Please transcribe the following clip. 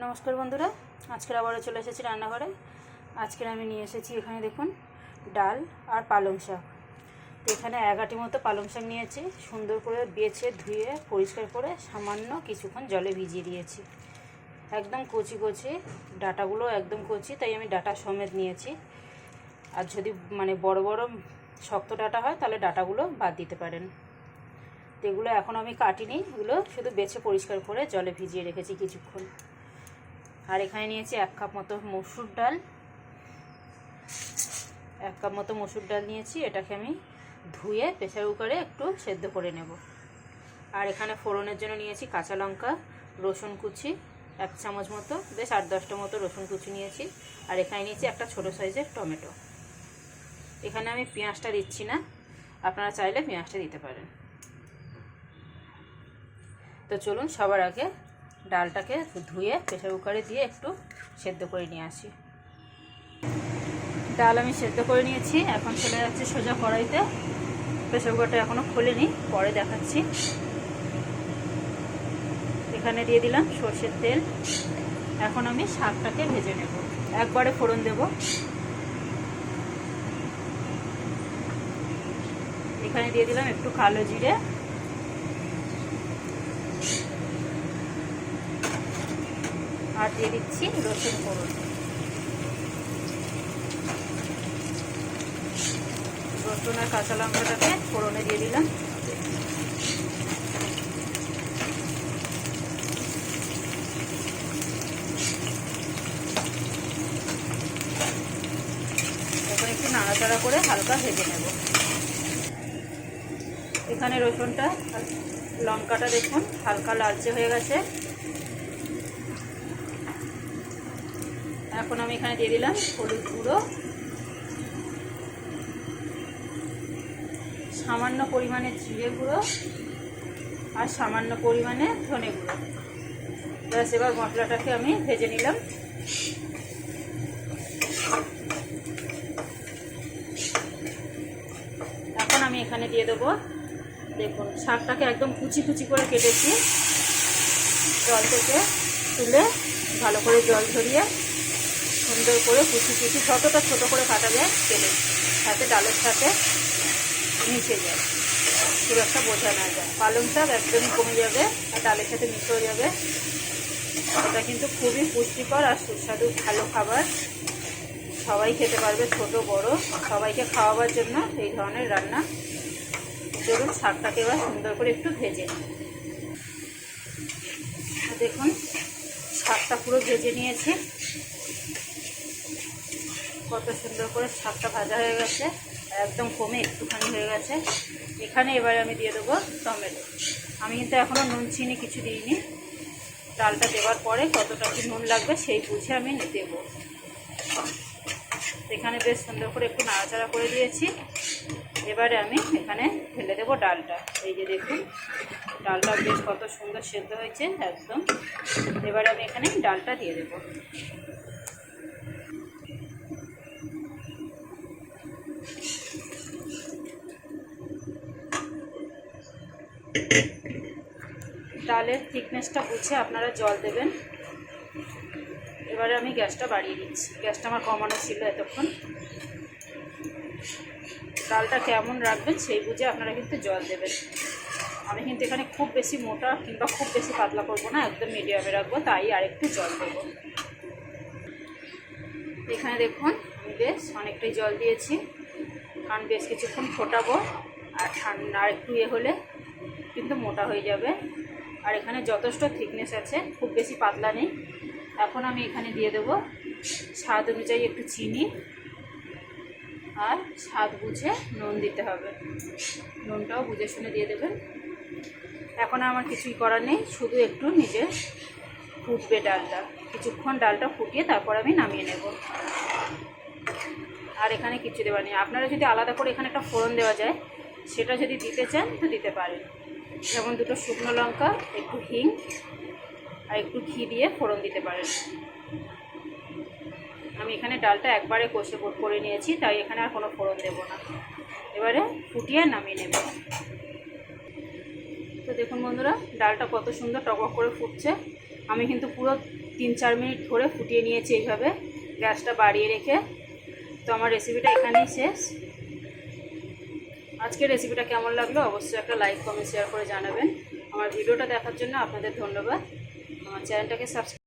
নমস্কার বন্ধুরা, আজকের আবারও চলে এসেছি রান্নাঘরে। আজকের আমি নিয়ে এসেছি এখানে দেখুন ডাল আর পালং শাক। তো এখানে 11টি মতো পালং শাক নিয়েছি, সুন্দর করে বেছে ধুয়ে পরিষ্কার করে সামান্য কিছুক্ষণ জলে ভিজিয়ে দিয়েছি। একদম কচি কচি, ডাঁটাগুলো একদম কচি, তাই আমি ডাঁটা সমেত নিয়েছি। আর যদি বড় বড় শক্ত ডাঁটা হয় তাহলে ডাঁটাগুলো বাদ দিতে পারেন। তো এগুলো এখন আমি কাটিনি, এগুলো শুধু বেছে পরিষ্কার করে জলে ভিজিয়ে রেখেছি কিছুক্ষণ। আর এখানে নিয়েছি 1 কাপ মতো মসুর ডাল, 1 কাপ মতো মসুর ডাল নিয়েছি। এটাকে আমি ধুয়ে প্রেসার কুকারে একটু সেদ্ধ করে নেব। আর এখানে ফোড়নের জন্য নিয়েছি কাঁচা লঙ্কা, রসুন কুচি 1 চামচ মতো, বেশ 8-10টা মতো রসুন কুচি নিয়েছি। আর এখানে নিয়েছি একটা ছোটো সাইজের টমেটো। এখানে আমি পেঁয়াজটা দিচ্ছি না, আপনারা চাইলে পেঁয়াজটা দিতে পারেন। তো চলুন সবার আগে ডালটাকে ধুয়ে প্রেসার কুকারে দিয়ে একটু সেদ্ধ করে নিয়ে আসি। ডাল আমি সেদ্ধ করে নিয়েছি, এখন চলে যাচ্ছে সোজা কড়াইতে। প্রেসার কুকারটা এখনও খোলেনি, পরে দেখাচ্ছি। এখানে দিয়ে দিলাম সর্ষের তেল। এখন আমি শাকটাকে ভেজে নেব, একবারে ফোড়ন দেব। এখানে দিয়ে দিলাম একটু কালো জিরে, আর দিয়ে দিচ্ছি রসুন ফোড়ন। রসুন আর কাঁচা লঙ্কাটাকে ফোড়নে দিয়ে দিলাম। এখন একটু নাড়াচাড়া করে হালকা ভেজে নেব। এখানে রসুনটা লঙ্কাটা দেখুন হালকা লালচে হয়ে গেছে। এখন আমি এখানে দিয়ে দিলাম হলুদ গুঁড়ো, সামান্য পরিমাণে জিরে গুঁড়ো, আর সামান্য পরিমাণে ধনে গুঁড়ো। ব্যাস, এবার মশলাটাকে আমি ভেজে নিলাম। এখন আমি এখানে দিয়ে দেবো, দেখুন শাকটাকে একদম কুচি কুচি করে কেটেছি। জল থেকে তুলে ভালো করে জল ঝরিয়ে সুন্দর করে কুচি কুচি যতটা ছোটো করে কাটা যায় কেটে, সাথে ডালের সাথে মিশে যায়, খুব একটা বোঝা না যায়। পালং শাক একদমই কমে যাবে আর ডালের সাথে মিশে হয়ে যাবে। এটা কিন্তু খুবই পুষ্টিকর আর সুস্বাদু ভালো খাবার, সবাই খেতে পারবে, ছোট বড় সবাইকে খাওয়াবার জন্য এই ধরনের রান্না। চলুন শাকটাকে এবার সুন্দর করে একটু ভেজে নিই। দেখুন শাকটা পুরো ভেজে নিয়েছি, কত সুন্দর করে শাকটা ভাজা হয়ে গেছে, একদম কমে একটুখানি হয়ে গেছে। এখানে এবারে আমি দিয়ে দেবো টমেটো। আমি কিন্তু এখনও নুন চিনি কিছু দিইনি, ডালটা দেওয়ার পরে কতটা কি নুন লাগবে সেই বুঝে আমি দেব। এখানে বেশ সুন্দর করে একটু নাড়াচাড়া করে দিয়েছি। এবারে আমি এখানে ঢেলে দেবো ডালটা। এই যে দেখুন ডালটা বেশ কত সুন্দর সেদ্ধ হয়েছে একদম। এবারে আমি এখানে ডালটা দিয়ে দেবো। ডালের থিকনেসটা বুঝে আপনারা জল দেবেন। এবারে আমি গ্যাসটা বাড়িয়ে দিচ্ছি, গ্যাসটা আমার কমানো ছিল এতক্ষণ। ডালটা কেমন রাখবেন সেই বুঝে আপনারা কিন্তু জল দেবেন। আমি কিন্তু এখানে খুব বেশি মোটা কিংবা খুব বেশি পাতলা করবো না, একদম মিডিয়ামে রাখবো, তাই আর একটু জল দেবো। এখানে দেখুন আমি বেশ অনেকটাই জল দিয়েছি, কারণ বেশ কিছুক্ষণ ফোটাবো। আর ঠান্ডা আর একটু হলে কিন্তু মোটা হয়ে যাবে। আর এখানে যথেষ্ট থিকনেস আছে, খুব বেশি পাতলা নেই। এখন আমি এখানে দিয়ে দেবো স্বাদ অনুযায়ী একটু চিনি, আর স্বাদ বুঝে নুন দিতে হবে, নুনটাও বুঝে শুনে দিয়ে দেবেন। এখন আমার কিছুই করার নেই, শুধু একটু নিজে ফুটবে ডালটা, কিছুক্ষণ ডালটা ফুটিয়ে তারপর আমি নামিয়ে নেব। আর এখানে কিছু দেওয়ার নেই। আপনারা যদি আলাদা করে এখানে একটা ফোড়ন দেওয়া যায়, সেটা যদি দিতে চান তো দিতে পারেন। যেমন 2টো শুকনো লঙ্কা, একটু হিং আর একটু ঘি দিয়ে ফোড়ন দিতে পারেন। আমি এখানে ডালটা একবারে কষে করে নিয়েছি, তাই এখানে আর কোনো ফোড়ন দেব না। এবারে ফুটিয়ে নামিয়ে নেব। তো দেখুন বন্ধুরা ডালটা কত সুন্দর টকবক করে ফুটছে। আমি কিন্তু পুরো 3-4 মিনিট ধরে ফুটিয়ে নিয়েছি এইভাবে গ্যাসটা বাড়িয়ে রেখে। তো আমার রেসিপিটা এখানেই শেষ। আজকের রেসিপিটা কেমন লাগলো অবশ্যই একটা লাইক কমেন্ট শেয়ার করে জানাবেন। আমার ভিডিওটা দেখার জন্য আপনাদের ধন্যবাদ। আমার চ্যানেলটাকে সাবস্ক্রাইব